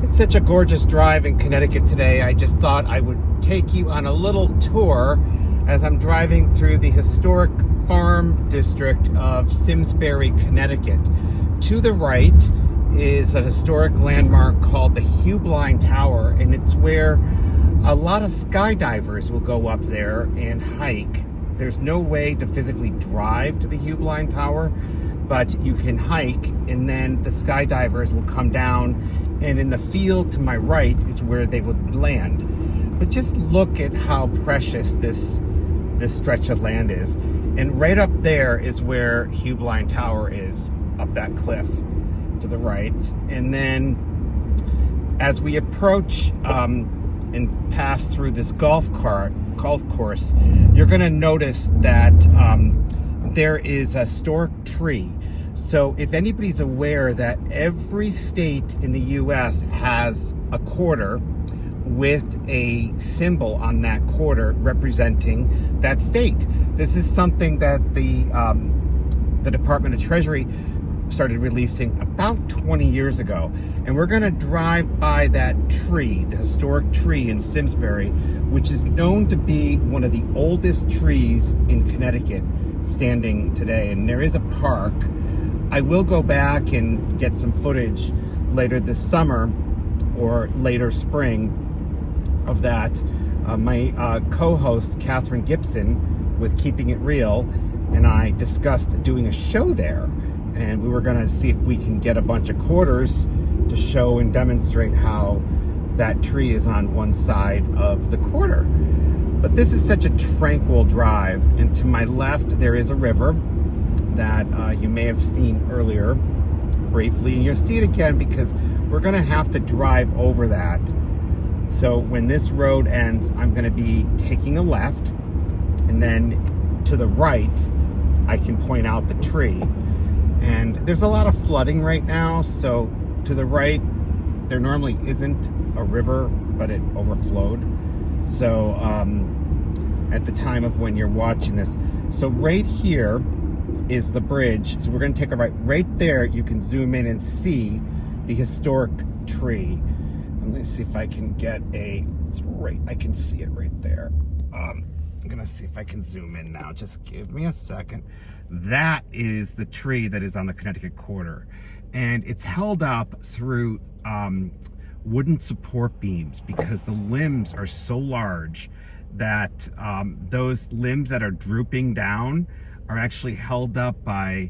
It's such a gorgeous drive in Connecticut today. I just thought I would take you on a little tour as I'm driving through the historic farm district of Simsbury, Connecticut. To the right is a historic landmark called the Heublein Tower, and it's where a lot of skydivers will go up there and hike. There's no way to physically drive to the Heublein Tower, but you can hike, and then the skydivers will come down, and in the field to my right is where they would land. But just look at how precious this stretch of land is. And right up there is where Heublein Tower is, up that cliff to the right. And then as we approach and pass through this golf course, you're going to notice that there is a historic tree. So if anybody's aware that every state in the U.S. has a quarter with a symbol on that quarter representing that state. This is something that the Department of Treasury started releasing about 20 years ago. And we're going to drive by that tree, the historic tree in Simsbury, which is known to be one of the oldest trees in Connecticut standing today. And there is a park. I will go back and get some footage later this summer or later spring of that. My co-host, Catherine Gibson, with Keeping It Real, and I discussed doing a show there. And we were going to see if we can get a bunch of quarters to show and demonstrate how that tree is on one side of the quarter. But this is such a tranquil drive. And to my left, there is a river that you may have seen earlier briefly. And you'll see it again because we're going to have to drive over that. So when this road ends, I'm going to be taking a left. And then to the right, I can point out the tree. And there's a lot of flooding right now, so to the right, there normally isn't a river, but it overflowed. So at the time of when you're watching this. So right here is the bridge. So we're going to take a right. Right there, you can zoom in and see the historic tree. I'm going to see if I can get it's right. I can see it right there. I'm going to see if I can zoom in now. Just give me a second. That is the tree that is on the Connecticut quarter. And it's held up through wooden support beams because the limbs are so large that those limbs that are drooping down are actually held up by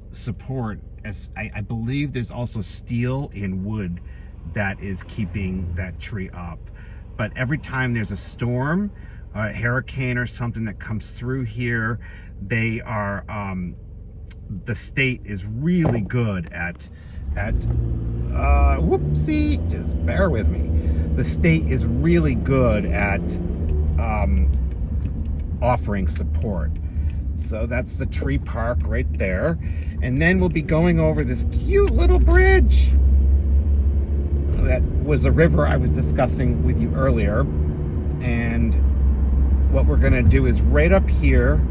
support. As I believe there's also steel and wood that is keeping that tree up. But every time there's a storm, a hurricane or something that comes through here, they are the state is really good at whoopsie, just bear with me. The state is really good at offering support. So that's the tree park right there. And then we'll be going over this cute little bridge. That was the river I was discussing with you earlier. And what we're going to do is right up here,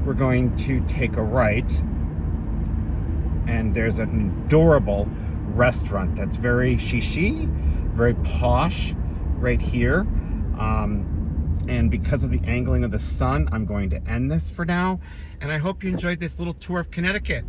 we're going to take a right. And there's an adorable restaurant that's very chic, very posh right here. And because of the angling of the sun, I'm going to end this for now. And I hope you enjoyed this little tour of Connecticut.